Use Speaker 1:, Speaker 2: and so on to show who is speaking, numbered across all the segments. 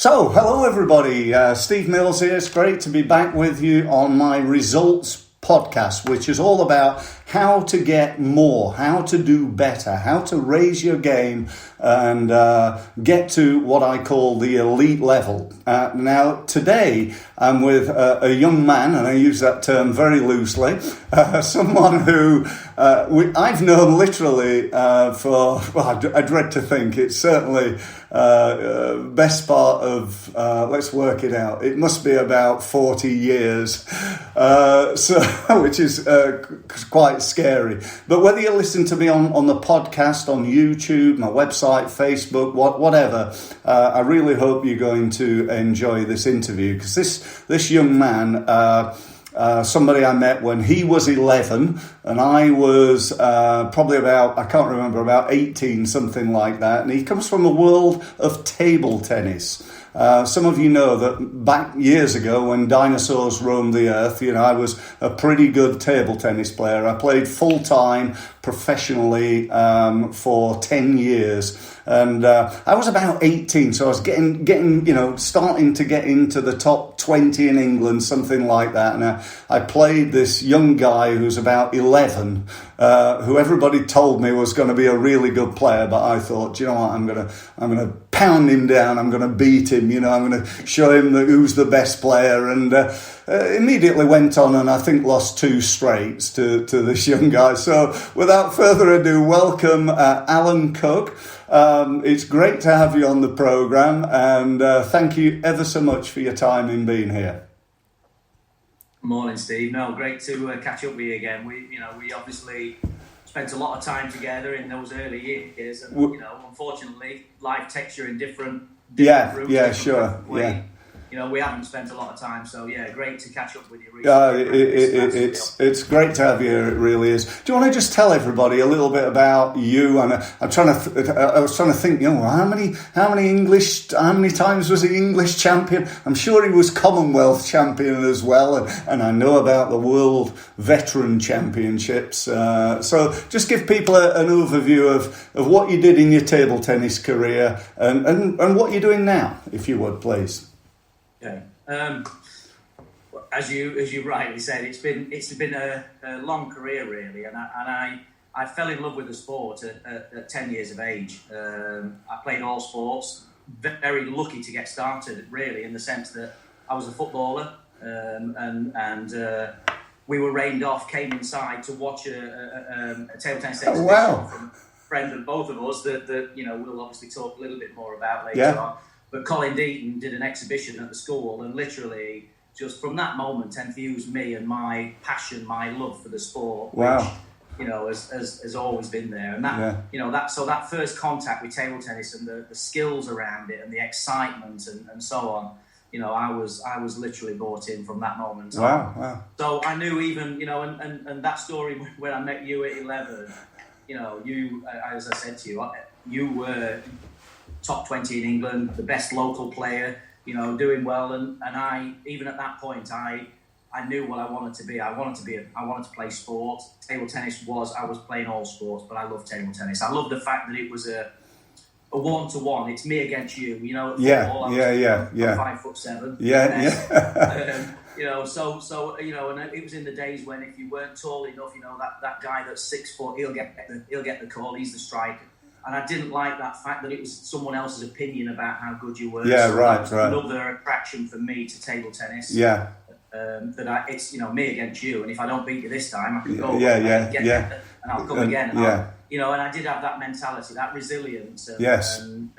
Speaker 1: So, hello everybody, Steve Mills here. It's great to be back with you on my results podcast, which is all about how to get more, how to do better, how to raise your game and get to what I call the elite level. Now, today I'm with a young man, and I use that term very loosely, someone who I've known literally for, well, I dread to think, it's certainly best part of, let's work it out, it must be about 40 years, which is quite scary. But whether you listen to me on the podcast, on YouTube, my website, Facebook, whatever, I really hope you're going to enjoy this interview, because this young man, somebody I met when he was 11 and I was probably about, I can't remember, about 18, something like that. And he comes from a world of table tennis. Some of you know that back years ago when dinosaurs roamed the earth, I was a pretty good table tennis player. I played full-time professionally for 10 years. And I was about 18, so I was getting, starting to get into the top 20 in England, something like that. And I played this young guy who's about 11, who everybody told me was going to be a really good player. But I thought, you know what, I'm gonna pound him down. I'm going to beat him. I'm going to show him who's the best player. And immediately went on and I think lost 2 straights to this young guy. So without further ado, welcome Alan Cooke. It's great to have you on the programme, and thank you ever so much for your time in being here.
Speaker 2: Morning, Steve. No, great to catch up with you again. We obviously spent a lot of time together in those early years, and unfortunately, life takes you in different routes.
Speaker 1: Yeah, sure.
Speaker 2: Yeah. We haven't spent a lot of time, so yeah, great to catch up with you.
Speaker 1: It's great to have you. It really is. Do you want to just tell everybody a little bit about you? And I was trying to think. How many times was he English champion? I'm sure he was Commonwealth champion as well, and I know about the World Veteran Championships. So just give people an overview of what you did in your table tennis career and what you're doing now, if you would, please.
Speaker 2: Okay. As you rightly said, it's been a long career really, and I fell in love with the sport at 10 years of age. I played all sports. Very lucky to get started really, in the sense that I was a footballer, and we were rained off. Came inside to watch a table tennis exhibition from a friend of both of us that we'll obviously talk a little bit more about later on. But Colin Deaton did an exhibition at the school, and literally just from that moment infused me and my passion, my love for the sport, which has always been there. And that so that first contact with table tennis and the skills around it and the excitement and so on, I was literally bought in from that moment.
Speaker 1: Wow.
Speaker 2: So I knew even and that story when I met you at 11, you, as I said to you, you were top 20 in England, the best local player, doing well, and I, even at that point, I knew what I wanted to be. I wanted to play sport. Table tennis I was playing all sports, but I love table tennis. I love the fact that it was a 1-to-1. It's me against you.
Speaker 1: Yeah.
Speaker 2: I'm 5'7". So and it was in the days when if you weren't tall enough, that guy that's 6 foot, he'll get the call. He's the striker. And I didn't like that fact that it was someone else's opinion about how good you were.
Speaker 1: Yeah,
Speaker 2: so
Speaker 1: right.
Speaker 2: Another attraction for me to table tennis.
Speaker 1: Yeah.
Speaker 2: It's me against you, and if I don't beat you this time, I can go.
Speaker 1: And
Speaker 2: I'll come again. And and I did have that mentality, that resilience. And,
Speaker 1: yes.
Speaker 2: And,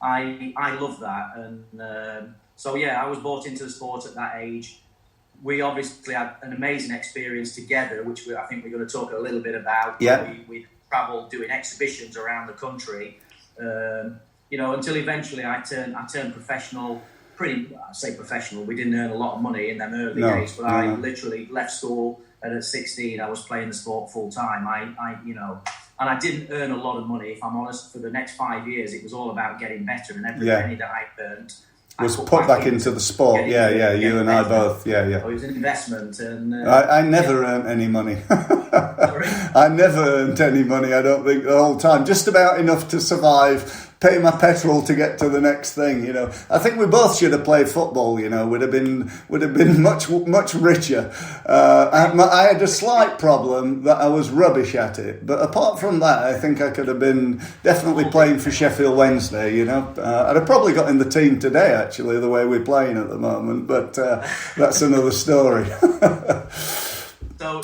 Speaker 2: I love that, and I was brought into the sport at that age. We obviously had an amazing experience together, which I think we're going to talk a little bit about.
Speaker 1: Yeah.
Speaker 2: We travelled doing exhibitions around the country, until eventually I turned professional. I say professional. We didn't earn a lot of money in them early days, but I literally left school, and at 16 I was playing the sport full time. And I didn't earn a lot of money, if I'm honest. For the next 5 years, it was all about getting better, and every penny that I earned
Speaker 1: was put back into the sport. You and I both.
Speaker 2: So it was an investment, and
Speaker 1: I never earned any money.
Speaker 2: Sorry?
Speaker 1: I never earned any money. I don't think the whole time. Just about enough to survive pay my petrol to get to the next thing. I think we both should have played football. Would have been much richer. I had a slight problem that I was rubbish at it, but apart from that, I think I could have been definitely playing for Sheffield Wednesday. I'd have probably got in the team today, actually, the way we're playing at the moment. But that's another story.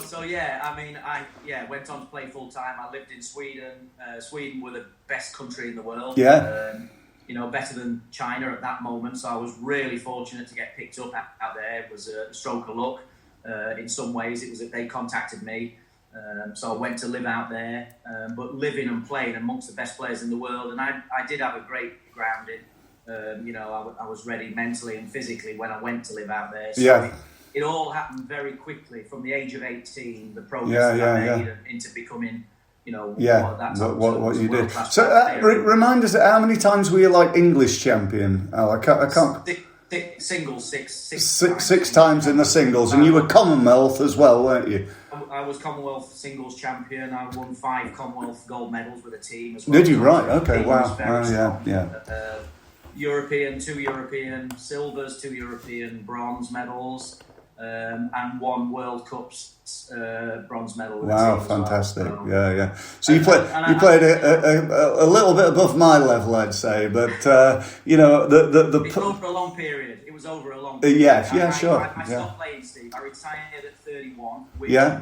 Speaker 2: So yeah, I mean, I went on to play full time. I lived in Sweden. Sweden were the best country in the world.
Speaker 1: Yeah.
Speaker 2: Better than China at that moment. So I was really fortunate to get picked up out there. It was a stroke of luck. In some ways, it was that they contacted me. So I went to live out there. But living and playing amongst the best players in the world, and I did have a great grounding. I was ready mentally and physically when I went to live out there. So it all happened very quickly from the age of 18. The progress that I made into becoming,
Speaker 1: what you did. So remind us, how many times were you like English champion? I can't.
Speaker 2: Singles,
Speaker 1: six times in the singles, and you were Commonwealth as well, weren't you?
Speaker 2: I was Commonwealth singles champion. I won 5 Commonwealth gold medals with a team as well.
Speaker 1: Did you? Right. Okay. Wow. Yeah.
Speaker 2: European, 2 European silvers, 2 European bronze medals, and 1 World Cup's bronze medal.
Speaker 1: Wow, fantastic! Well. Yeah. So you played a little bit above my level, I'd say, but
Speaker 2: It's over a long period. It was over a long period.
Speaker 1: Sure.
Speaker 2: I stopped playing, Steve. I retired at 31. Which, I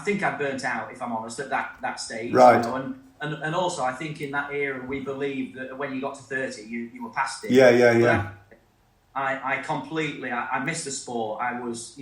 Speaker 2: think I burnt out, if I'm honest, at that stage.
Speaker 1: Right.
Speaker 2: And also, I think in that era, we believed that when you got to 30, you were past it.
Speaker 1: Yeah.
Speaker 2: I completely, I missed the sport. I was,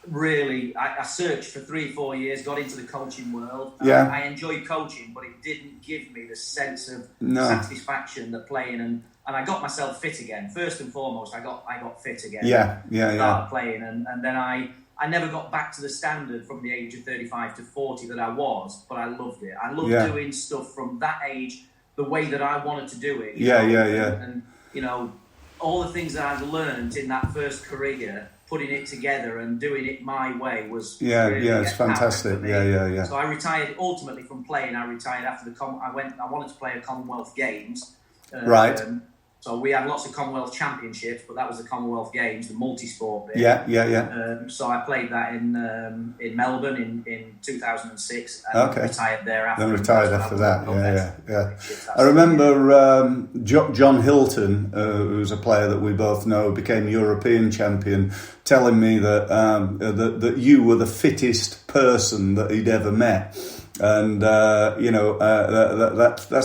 Speaker 2: really, I searched for 3-4 years, got into the coaching world. I enjoyed coaching, but it didn't give me the sense of satisfaction that playing, and I got myself fit again. First and foremost, I got fit again. Started playing, and then I never got back to the standard from the age of 35 to 40 that I was, but I loved it. I loved doing stuff from that age the way that I wanted to do it. And all the things that I've learned in that first career, putting it together and doing it my way was
Speaker 1: it's fantastic. Yeah.
Speaker 2: So I retired ultimately from playing. I retired after I wanted to play a Commonwealth Games.
Speaker 1: Right.
Speaker 2: So we had lots of Commonwealth Championships, but that was the Commonwealth Games, the multi-sport bit.
Speaker 1: Yeah.
Speaker 2: So I played that in Melbourne in 2006 and retired thereafter.
Speaker 1: Then retired after that. Yeah. I remember John Hilton, who's a player that we both know, became European champion, telling me that you were the fittest person that he'd ever met. And that's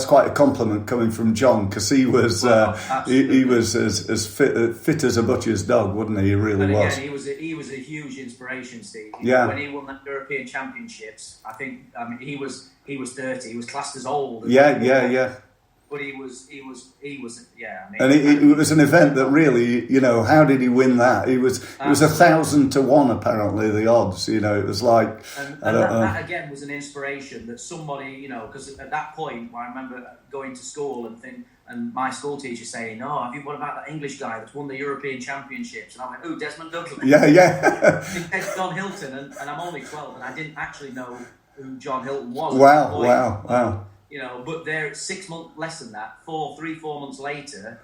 Speaker 1: quite a compliment coming from John, because he was he was as fit as a butcher's dog, wasn't he? He really was.
Speaker 2: Again, he was a huge inspiration, Steve. When he won the European Championships, he was 30. He was classed as old.
Speaker 1: Yeah.
Speaker 2: But he was.
Speaker 1: And it was an event that really, how did he win that? It was 1,000 to 1 apparently, the odds. It was like.
Speaker 2: And that again was an inspiration that somebody, because at that point I remember going to school and my school teacher saying, what about that English guy that's won the European Championships? And I went, oh, Desmond Douglas.
Speaker 1: Yeah.
Speaker 2: It's John Hilton, and I'm only 12, and I didn't actually know who John Hilton was.
Speaker 1: Wow.
Speaker 2: But there, 6 months less than that, 3-4 months later,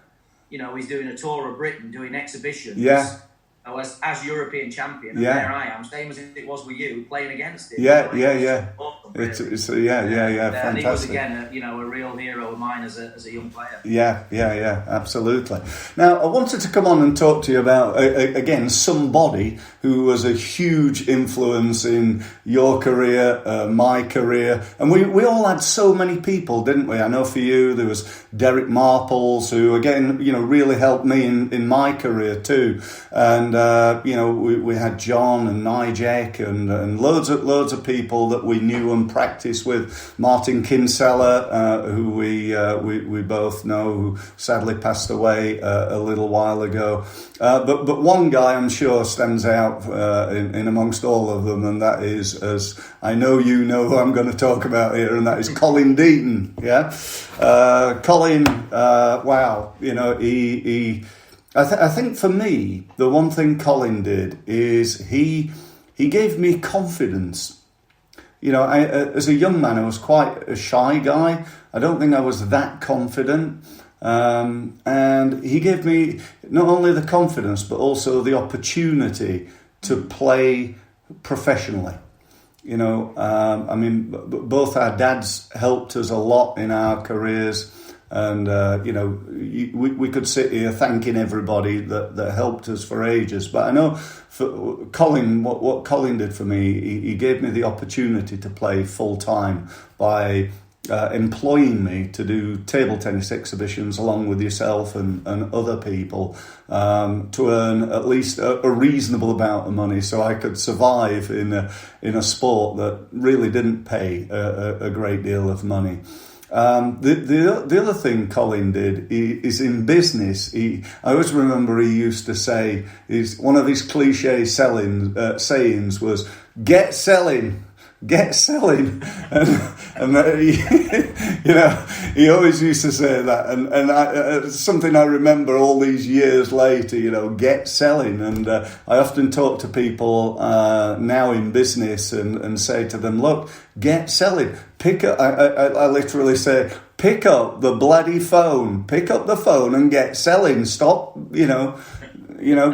Speaker 2: he's doing a tour of Britain, doing exhibitions. As European champion, and there I am, same as it was with you, playing against him. Awesome, really.
Speaker 1: It's fantastic.
Speaker 2: And he was again, a real hero of mine as a young player.
Speaker 1: Yeah, absolutely. Now, I wanted to come on and talk to you about again somebody who was a huge influence in your career, my career, and we all had so many people, didn't we? I know for you there was Derek Marples, who again, really helped me in my career too, and we had John and Nijek and loads of people that we knew and practiced with. Martin Kinsella, who we both know, who sadly passed away a little while ago. But one guy I'm sure stands out in amongst all of them, and that is, as I know you know who I'm going to talk about here, and that is Colin Deaton. Yeah, Colin. Wow, he. I think for me, the one thing Colin did is he gave me confidence. as a young man, I was quite a shy guy. I don't think I was that confident. And he gave me not only the confidence, but also the opportunity to play professionally. Both our dads helped us a lot in our careers. And, we could sit here thanking everybody that helped us for ages. But I know for Colin, what Colin did for me, he gave me the opportunity to play full time by employing me to do table tennis exhibitions along with yourself and other people to earn at least a reasonable amount of money so I could survive in a sport that really didn't pay a great deal of money. The other thing Colin did is in business. I always remember he used to say, one of his cliche sayings was, "Get selling. Get selling," and he always used to say that, and something I remember all these years later. Get selling, and I often talk to people now in business and say to them, look, get selling. Pick up. I literally say, pick up the bloody phone. Pick up the phone and get selling. Stop,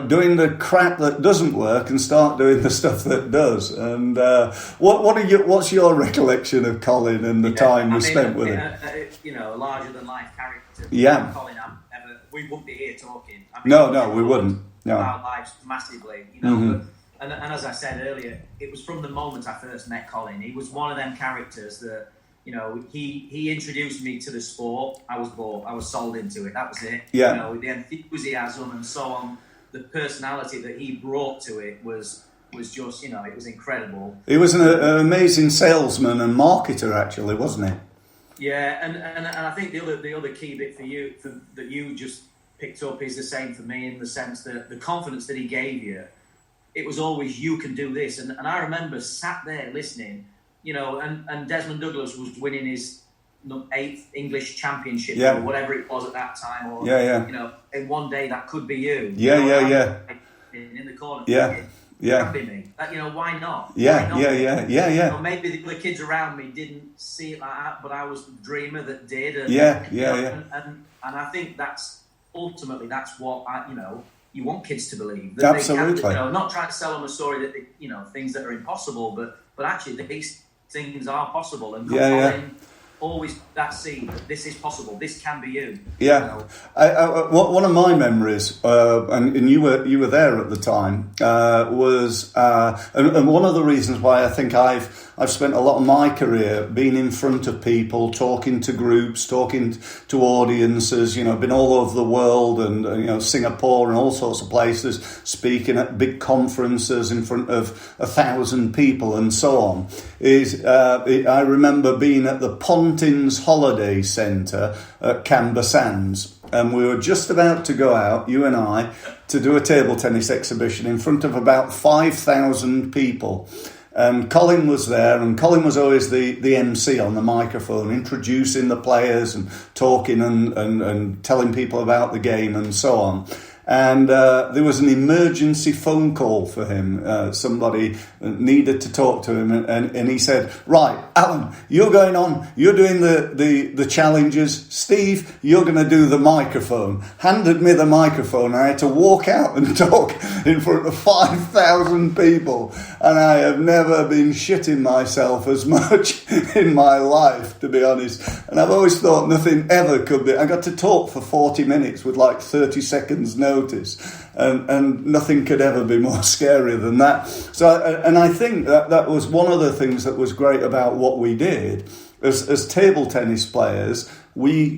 Speaker 1: doing the crap that doesn't work and start doing the stuff that does. And what's your recollection of Colin and the time we spent with him?
Speaker 2: A larger than life character.
Speaker 1: Yeah.
Speaker 2: Colin, we wouldn't be here talking.
Speaker 1: No, we wouldn't. No.
Speaker 2: Our lives massively,
Speaker 1: Mm-hmm.
Speaker 2: And as I said earlier, it was from the moment I first met Colin. He was one of them characters that, he introduced me to the sport. I was bought. I was sold into it. That was it.
Speaker 1: Yeah.
Speaker 2: The enthusiasm and so on. The personality that he brought to it was just, it was incredible.
Speaker 1: He was an amazing salesman and marketer, actually, wasn't he?
Speaker 2: Yeah, and I think the other key bit for you that you just picked up is the same for me, in the sense that the confidence that he gave you, it was always, you can do this. And I remember sat there listening, and Desmond Douglas was winning his 8th English championship or whatever it was at that time, or and one day that could be you. In the corner. Me. Why not? Maybe the other kids around me didn't see it like that, but I was the dreamer that did. And I think that's ultimately that's what you want kids to believe. That
Speaker 1: Absolutely.
Speaker 2: They can, not try to sell them a story that things that are impossible, but actually these things are possible. And always that seed that this is possible. This can be you.
Speaker 1: Yeah, one of my memories, and you were there at the time, was and one of the reasons why I think I've spent a lot of my career being in front of people, talking to groups, talking to audiences. Been all over the world and Singapore and all sorts of places, speaking at big conferences in front of 1,000 people and so on. I remember being at the Pontins Holiday Centre at Canberra Sands, and we were just about to go out, you and I, to do a table tennis exhibition in front of about 5,000 people. And Colin was there, and Colin was always the MC on the microphone, introducing the players and talking and telling people about the game and so on. And there was an emergency phone call for him. Somebody needed to talk to him, and he said, "Right, Alan, you're going on. You're doing the challenges. Steve, you're going to do the microphone." Handed me the microphone. I had to walk out and talk in front of 5,000 people, and I have never been shitting myself as much in my life, to be honest. And I've always thought nothing ever could be. I got to talk for 40 minutes with like 30 seconds notice, and nothing could ever be more scary than that. So, and I think that was one of the things that was great about what we did as table tennis players. We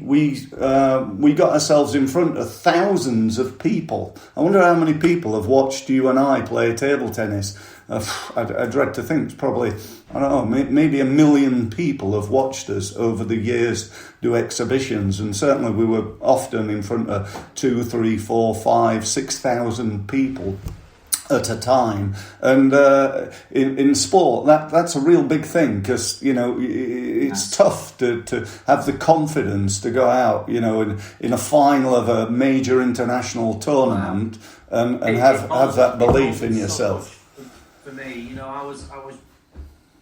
Speaker 1: got ourselves in front of thousands of people. I wonder how many people have watched you and I play table tennis. I dread to think it's probably, I don't know, maybe 1 million people have watched us over the years do exhibitions, and certainly we were often in front of 2, 3, 4, 5, 6,000 people at a time. And in sport, that's a real big thing, because it's tough to have the confidence to go out in a final of a major international tournament and have that belief in yourself.
Speaker 2: For me,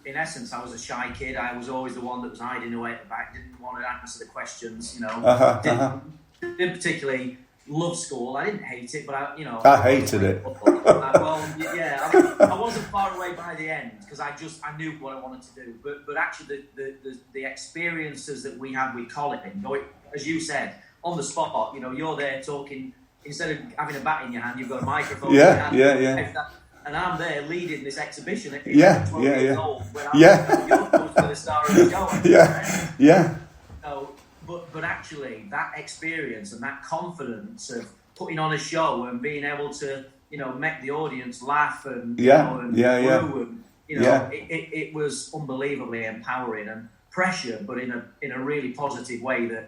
Speaker 2: in essence, I was a shy kid. I was always the one that was hiding away at the back, didn't want to answer the questions, didn't particularly love school. I didn't hate it, but
Speaker 1: I hated it.
Speaker 2: I wasn't far away by the end because I knew what I wanted to do. But actually, the experiences that we had with Colin, as you said, on the spot, you're there talking. Instead of having a bat in your hand, you've got a microphone in your hand.
Speaker 1: Yeah.
Speaker 2: And I'm there leading this exhibition at 12 years old when I'm close to the star of the show. But actually, that experience and that confidence of putting on a show and being able to, make the audience laugh and it was unbelievably empowering and pressure, but in a really positive way that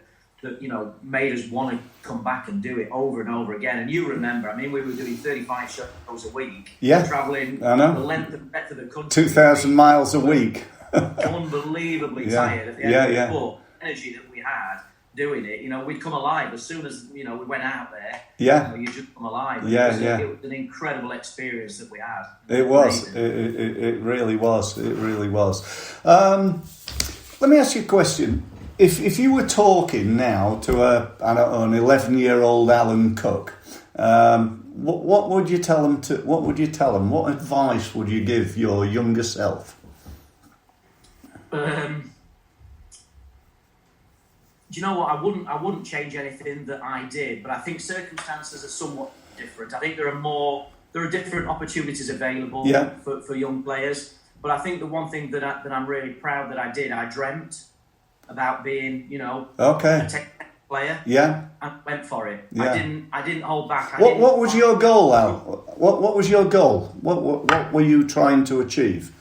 Speaker 2: made us want to come back and do it over and over again. And you remember, we were doing 35 shows a week, travelling the length and breadth of the country,
Speaker 1: 2,000 miles a week,
Speaker 2: unbelievably tired at the end of the tour. Energy that we had doing it, we'd come alive as soon as we went out there. You just come alive. It was an incredible experience that we had.
Speaker 1: It was. It really was. It really was. Let me ask you a question. If you were talking now to an 11-year-old Alan Cooke, what would you tell him? What would you tell him? What advice would you give your younger self?
Speaker 2: Do you know what? I wouldn't change anything that I did, but I think circumstances are somewhat different. I think there are different opportunities available for young players. But I think the one thing that I'm really proud that I did, I dreamt about being, a tech player. Yeah. And went for it. Yeah. I didn't hold back.
Speaker 1: What was your goal, Al? What was your goal? What were you trying to achieve?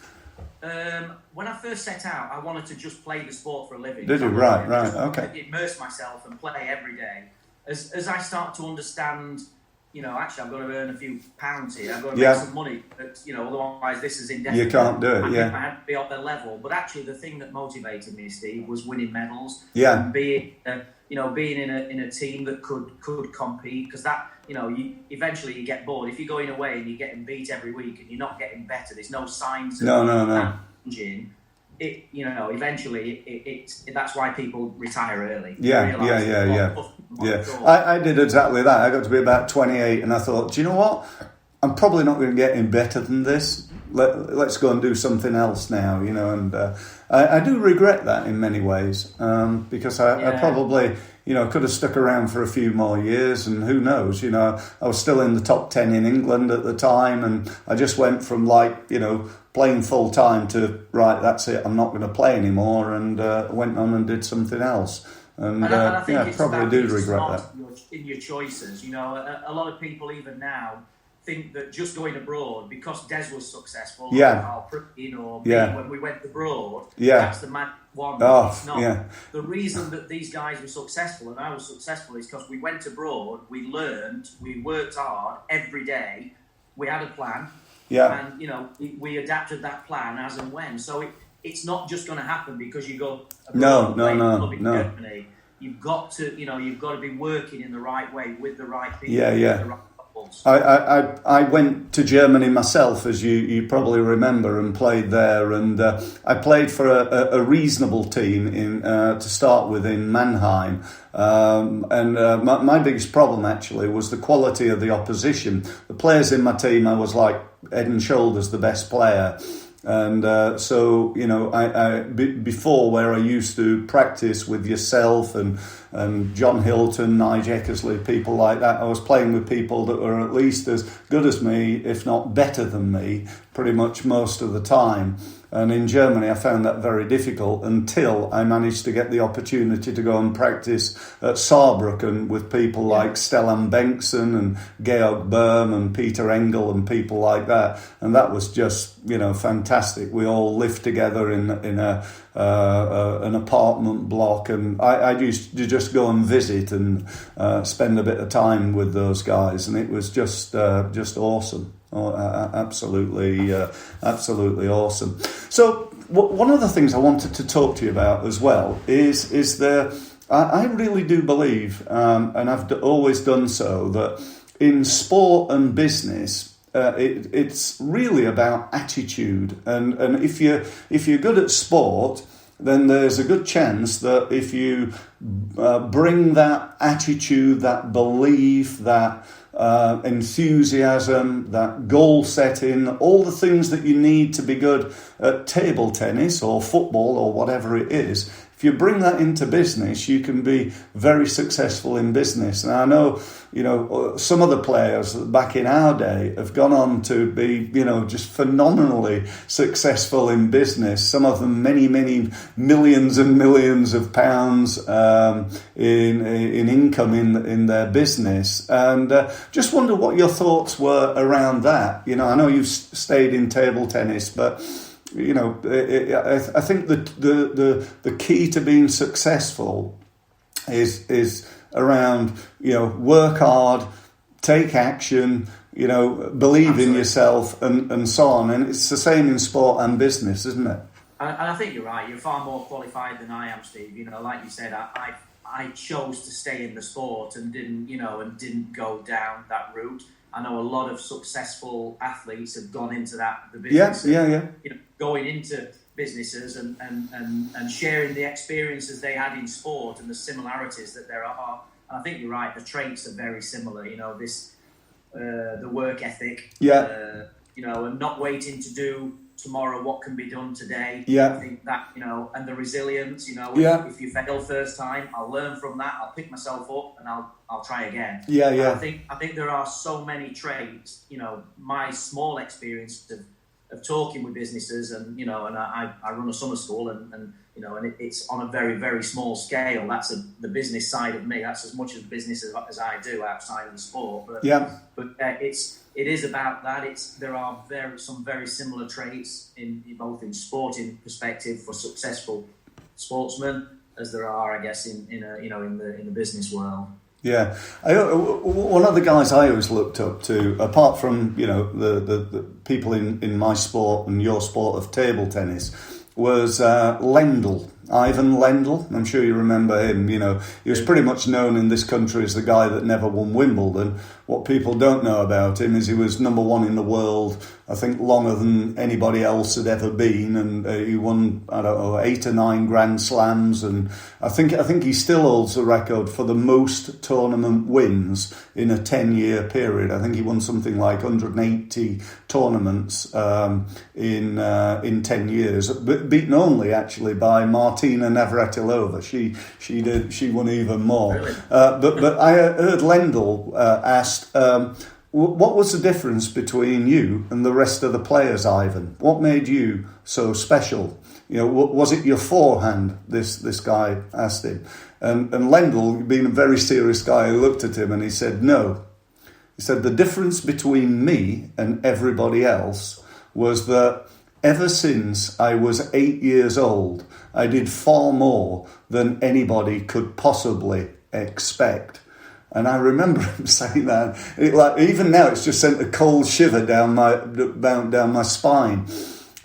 Speaker 2: When I first set out, I wanted to just play the sport for a living.
Speaker 1: Did you? Right, okay.
Speaker 2: Immerse myself and play every day. As I start to understand, actually I've got to earn a few pounds here. I've got to make some money. But, otherwise this is indefinite.
Speaker 1: You can't do it.
Speaker 2: I had to be on their level. But actually, the thing that motivated me, Steve, was winning medals.
Speaker 1: Yeah.
Speaker 2: And being in a team that could compete, because that. Eventually you get bored. If you're going away and you're getting beat every week and you're not getting better, there's no signs of changing. Eventually that's why people retire early.
Speaker 1: I did exactly that. I got to be about 28 and I thought, do you know what? I'm probably not going to get any better than this. Let's go and do something else now, and I do regret that in many ways, because I probably, could have stuck around for a few more years, and who knows, I was still in the top 10 in England at the time, and I just went from playing full time to, right, that's it, I'm not going to play anymore, and went on and did something else. And I think probably do regret that.
Speaker 2: In your choices, a lot of people even now think that just going abroad, because Des was successful, when we went abroad, that's the mad one. It's not. The reason that these guys were successful and I was successful is because we went abroad, we learned, we worked hard every day, we had a plan, and we adapted that plan as and when. So it's not just going to happen because you go abroad no. Germany. You've got to be working in the right way with the right people. The right
Speaker 1: I went to Germany myself, as you probably remember, and played there. And I played for a reasonable team to start with in Mannheim. My biggest problem actually was the quality of the opposition. The players in my team, I was like head and shoulders the best player. And before, where I used to practice with yourself and John Hilton, Nigel Eckersley, people like that, I was playing with people that were at least as good as me, if not better than me, pretty much most of the time. And in Germany, I found that very difficult until I managed to get the opportunity to go and practice at Saarbrücken with people like Stellan Bengtsson and Georg Böhm and Peter Engel and people like that. And that was just, fantastic. We all lived together in an apartment block, and I used to just go and visit and spend a bit of time with those guys, and it was just awesome. Absolutely awesome. So one of the things I wanted to talk to you about as well is I really do believe, and I've always done so, that in sport and business, it's really about attitude, and if you're good at sport, then there's a good chance that if you bring that attitude, that belief, that enthusiasm, that goal setting, all the things that you need to be good at table tennis or football or whatever it is, if you bring that into business, you can be very successful in business. And I know, some of the players back in our day have gone on to be, just phenomenally successful in business. Some of them many, many millions and millions of pounds in income in their business. And just wonder what your thoughts were around that. I know you've stayed in table tennis, but I think the key to being successful is around work hard, take action, believe
Speaker 2: Absolutely.
Speaker 1: in yourself, and so on. And it's the same in sport and business, isn't it?
Speaker 2: And I think you're right. You're far more qualified than I am, Steve. Like you said, I chose to stay in the sport and didn't go down that route. I know a lot of successful athletes have gone into the business.
Speaker 1: Yeah.
Speaker 2: Going into businesses and sharing the experiences they had in sport and the similarities that there are. And I think you're right. The traits are very similar. The work ethic.
Speaker 1: Yeah.
Speaker 2: And not waiting to do tomorrow what can be done today.
Speaker 1: Yeah.
Speaker 2: I think that and the resilience. If you fail first time, I'll learn from that. I'll pick myself up and I'll try again.
Speaker 1: Yeah.
Speaker 2: And I think there are so many traits. My small experience of talking with businesses and I run a summer school and it's on a very, very small scale. That's the business side of me. That's as much of business as I do outside of the sport. But it is about that. There are some very similar traits in both in sporting perspective for successful sportsmen as there are, I guess, in the business world.
Speaker 1: Yeah, one of the guys I always looked up to, apart from the people in my sport and your sport of table tennis, was Lendl. Ivan Lendl. I'm sure you remember him. He was pretty much known in this country as the guy that never won Wimbledon. What people don't know about him is he was number one in the world, I think longer than anybody else had ever been, and he won 8 or 9 Grand Slams, and I think he still holds the record for the most tournament wins in a 10-year period. I think he won something like 180 tournaments in 10 years, beaten only actually by Martina Navratilova. She won even more.
Speaker 2: Really?
Speaker 1: But I heard Lendl asked, what was the difference between you and the rest of the players, Ivan? What made you so special? Was it your forehand? This guy asked him, and Lendl, being a very serious guy, looked at him and he said, "No." He said the difference between me and everybody else was that ever since I was 8 years old, I did far more than anybody could possibly expect. And I remember him saying that. Even now, it's just sent a cold shiver down my spine.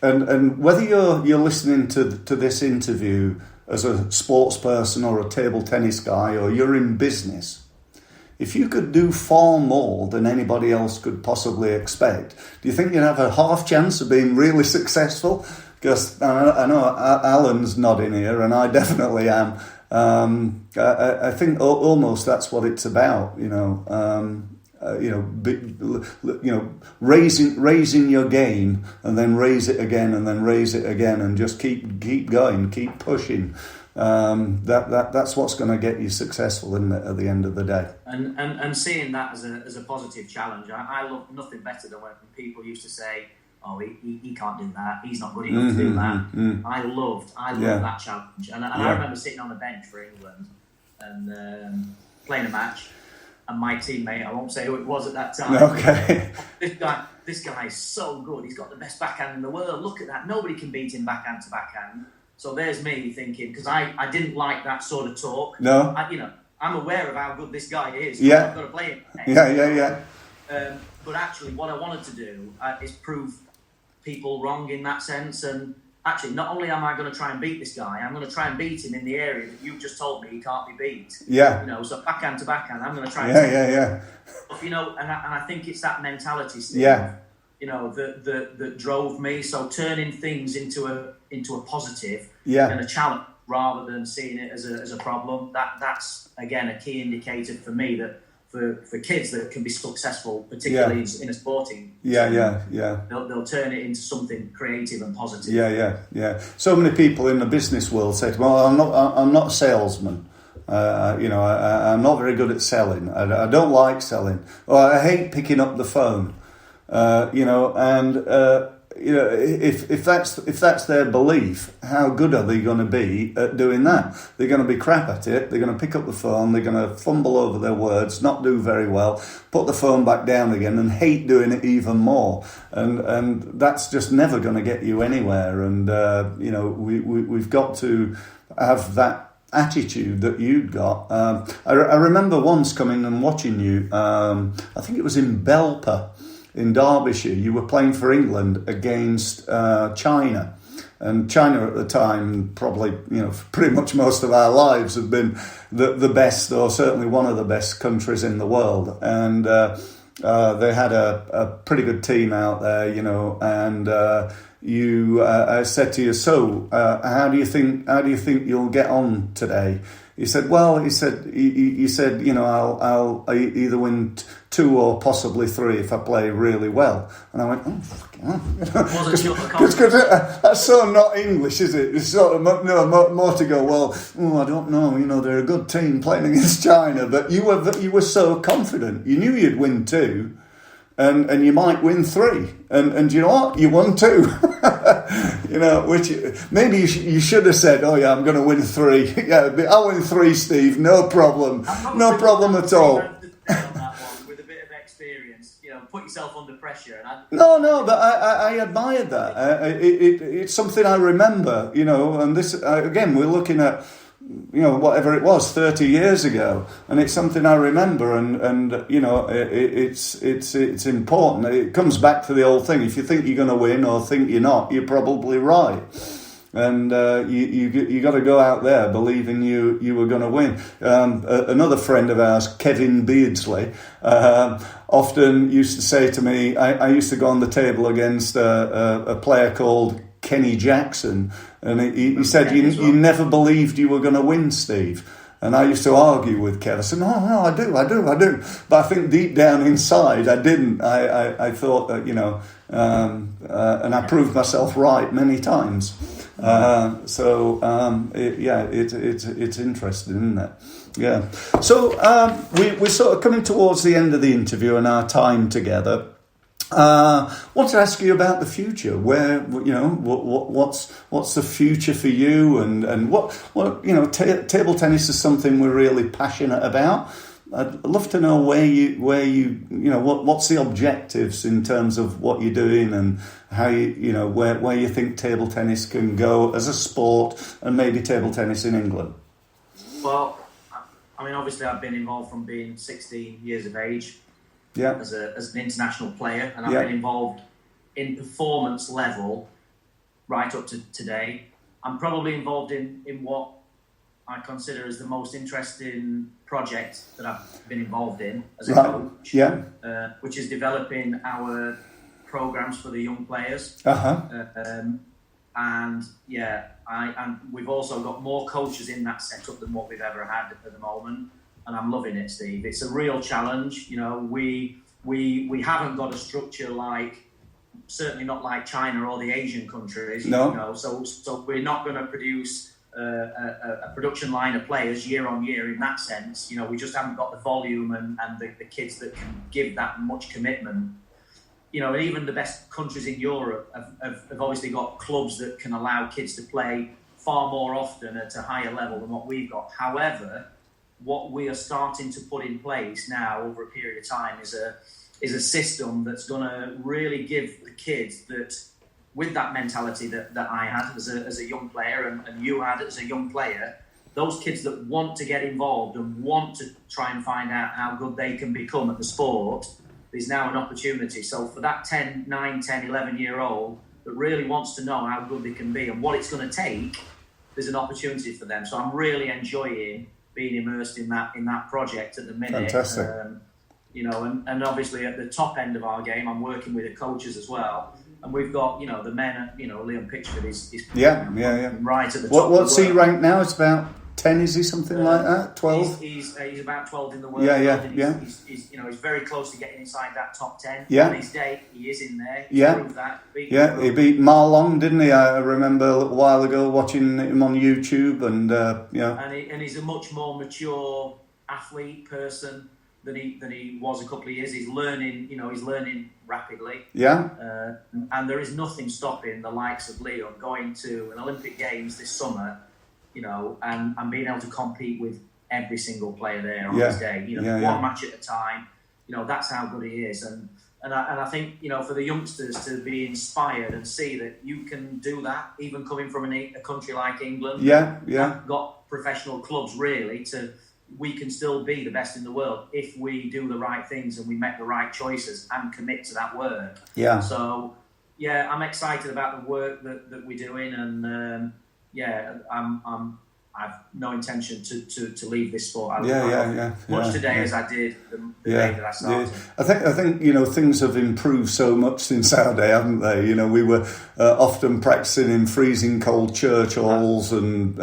Speaker 1: And whether you're listening to this interview as a sports person or a table tennis guy, or you're in business, if you could do far more than anybody else could possibly expect, do you think you'd have a half chance of being really successful? Because I know Alan's nodding here, and I definitely am. I think almost that's what it's about, raising your game, and then raise it again, and then raise it again, and just keep going, keep pushing. That's what's going to get you successful, isn't it, at the end of the day?
Speaker 2: And seeing that as a positive challenge, I love nothing better than when people used to say, "Oh, he can't do that. He's not good enough to do that." I loved that challenge, and I remember sitting on the bench for England and playing a match, and my teammate, I won't say who it was at that time.
Speaker 1: Okay.
Speaker 2: This guy is so good. He's got the best backhand in the world. Look at that. Nobody can beat him backhand to backhand. So there's me thinking, because I didn't like that sort of talk.
Speaker 1: No.
Speaker 2: I'm aware of how good this guy is.
Speaker 1: Yeah.
Speaker 2: I've got to play him.
Speaker 1: Yeah.
Speaker 2: But actually, what I wanted to do is prove people wrong in that sense. And actually, not only am I going to try and beat this guy, I'm going to try and beat him in the area that you've just told me he can't be beat.
Speaker 1: Yeah.
Speaker 2: So backhand to backhand, I'm going to try and you know, and I think it's that mentality, Steve,
Speaker 1: Yeah.
Speaker 2: you know, that drove me. So turning things into a positive
Speaker 1: Yeah.
Speaker 2: and a challenge rather than seeing it as a problem. That's again a key indicator for me that for kids that can be successful, particularly in a sporting. They'll turn it into something creative and positive.
Speaker 1: Yeah. So many people in the business world say, "Well, I'm not a salesman. You know, I'm not very good at selling. I don't like selling. Or I hate picking up the phone." You know, and you know, if that's their belief, how good are they going to be at doing that? They're going to be crap at it. They're going to pick up the phone. They're going to fumble over their words, not do very well, put the phone back down again, and hate doing it even more. And that's just never going to get you anywhere. And you know, we've got to have that attitude that you'd got. I remember once coming and watching you. I think it was in Belper, in Derbyshire. You were playing for England against China, and China at the time, probably, you know, pretty much most of our lives, have been the best, or certainly one of the best countries in the world. And they had a pretty good team out there, you know. And I said to you, "So, how do you think you'll get on today?" He said, "Well," he said, "you know, I'll either win 2 or possibly 3 if I play really well." And I went, "Oh, fucking hell." Because that's so not English, is it? It's sort of more to go, well, I don't know, you know, they're a good team playing against China. But you were so confident. You knew you'd win 2. And you might win 3, and you know what? You won 2, you know. Which maybe you should have said, "Oh yeah, I'm going to win 3. Yeah, I'll win 3, Steve. No problem, no problem at all." On that
Speaker 2: one, with a bit of experience, you know, put yourself under pressure.
Speaker 1: No, but I admired that. It's something I remember, you know. And this again, we're looking at, you know, whatever it was 30 years ago, and it's something I remember, and you know, it's important. It comes back to the old thing: if you think you're going to win or think you're not, you're probably right. And you got to go out there believing you were going to win. Another friend of ours, Kevin Beardsley, often used to say to me, I used to go on the table against a player called Kenny Jackson, and he said, you never believed you were going to win, Steve. And I used to argue with Kev. I said, no, I do. But I think deep down inside, I didn't. I thought that, you know, and I proved myself right many times. It's interesting, isn't it? Yeah. So we're sort of coming towards the end of the interview and our time together. Want to ask you about the future. Where, you know, what's the future for you, and what you know, table tennis is something we're really passionate about. I'd love to know where you know, what's the objectives in terms of what you're doing, and how you know, where you think table tennis can go as a sport, and maybe table tennis in England.
Speaker 2: Well, I mean, obviously I've been involved from being 16 years of age.
Speaker 1: Yeah.
Speaker 2: As an international player, and I've been involved in performance level right up to today. I'm probably involved in what I consider as the most interesting project that I've been involved in as a coach. Yeah. Which is developing our programs for the young players. And we've also got more coaches in that setup than what we've ever had at the moment. And I'm loving it, Steve. It's a real challenge. You know, we haven't got a structure like, certainly not like China or the Asian countries. No. You know, so we're not going to produce a production line of players year on year in that sense. You know, we just haven't got the volume and the kids that can give that much commitment. You know, even the best countries in Europe have obviously got clubs that can allow kids to play far more often at a higher level than what we've got. However, what we are starting to put in place now over a period of time is a system that's going to really give the kids that, with that mentality that I had as a young player and you had as a young player, those kids that want to get involved and want to try and find out how good they can become at the sport, there's now an opportunity. So for that 9, 10, 11-year-old that really wants to know how good they can be and what it's going to take, there's an opportunity for them. So I'm really enjoying being immersed in that project at the minute.
Speaker 1: Fantastic.
Speaker 2: and obviously at the top end of our game, I'm working with the coaches as well. And we've got, the men, Liam Pitchford is right at the top.
Speaker 1: What's he ranked now? It's about 10, is he, something like that? 12?
Speaker 2: He's about 12 in the world. He's very close to getting inside that top 10.
Speaker 1: Yeah.
Speaker 2: On his day, he is in there. He's proved that.
Speaker 1: He beat Marlon, didn't he? I remember a little while ago watching him on YouTube, and
Speaker 2: And he's a much more mature athlete person than he was a couple of years. He's learning, he's learning rapidly.
Speaker 1: Yeah.
Speaker 2: And there is nothing stopping the likes of Liam going to an Olympic Games this summer, and being able to compete with every single player there on his day. One match at a time. That's how good he is. And I think, for the youngsters to be inspired and see that you can do that, even coming from a country like England. Got professional clubs, really, we can still be the best in the world if we do the right things and we make the right choices and commit to that work.
Speaker 1: Yeah.
Speaker 2: So, I'm excited about the work that we're doing, and I've no intention to leave this sport. Much today as I did the day that I started.
Speaker 1: I think things have improved so much since our day, haven't they? We were often practicing in freezing cold church halls and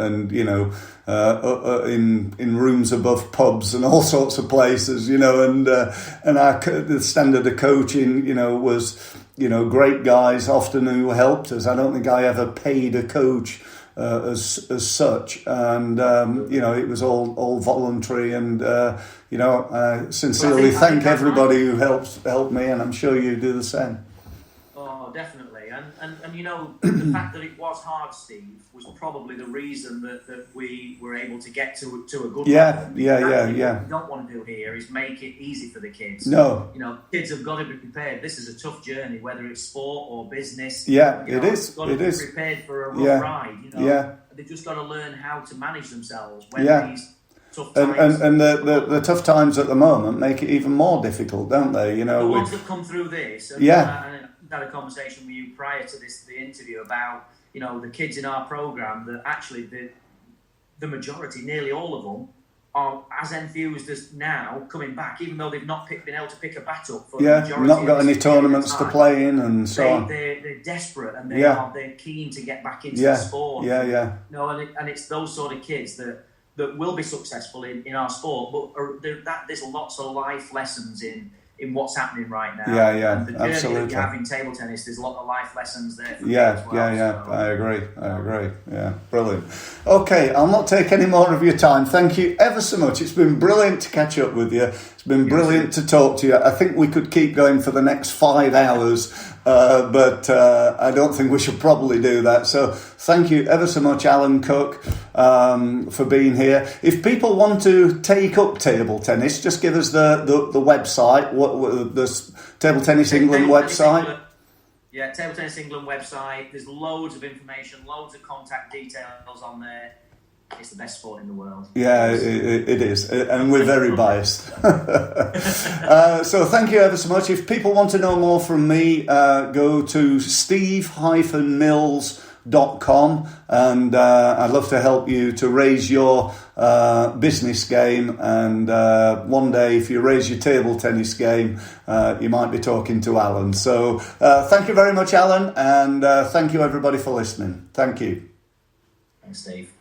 Speaker 1: in rooms above pubs and all sorts of places, and the standard of coaching, was, great guys often who helped us. I don't think I ever paid a coach as such, and it was all voluntary, and I sincerely thank everybody who helped me, and I'm sure you do the same.
Speaker 2: Oh, definitely. And the fact that it was hard, Steve, was probably the reason that we were able to get to a good level. What we don't want to do here is make it easy for the kids.
Speaker 1: No.
Speaker 2: Kids have got to be prepared. This is a tough journey, whether it's sport or business.
Speaker 1: Yeah, it is.
Speaker 2: Got to be prepared for a rough ride. They've just got to learn how to manage themselves when these tough times.
Speaker 1: And the tough times at the moment make it even more difficult, don't they?
Speaker 2: The ones that come through this. And I had a conversation with you prior to the interview about the kids in our program that actually the majority, nearly all of them, are as enthused as now coming back, even though they've not been able to pick a bat up for the majority.
Speaker 1: Not got any tournaments to play in, and so on.
Speaker 2: They're desperate, and they're keen to get back into the sport. And it's those sort of kids that will be successful in our sport, but there's lots of life lessons in what's happening right now. And the journey
Speaker 1: absolutely.
Speaker 2: that you have in table tennis, there's a lot of life lessons there.
Speaker 1: So. I agree. Yeah, brilliant. Okay, I'll not take any more of your time. Thank you ever so much. It's been brilliant to catch up with you. It's been brilliant to talk to you. I think we could keep going for the next 5 hours, but I don't think we should probably do that. So thank you ever so much, Alan Cooke, for being here. If people want to take up table tennis, just give us the website, the Table Tennis England website.
Speaker 2: Table Tennis England website. There's loads of information, loads of contact details on there. It's the best sport in the world. Yeah,
Speaker 1: it is. And we're very biased. So thank you ever so much. If people want to know more from me, go to steve-mills.com, and I'd love to help you to raise your business game, and one day if you raise your table tennis game, you might be talking to Alan. So thank you very much, Alan, and thank you everybody for listening. Thank you.
Speaker 2: Thanks, Steve.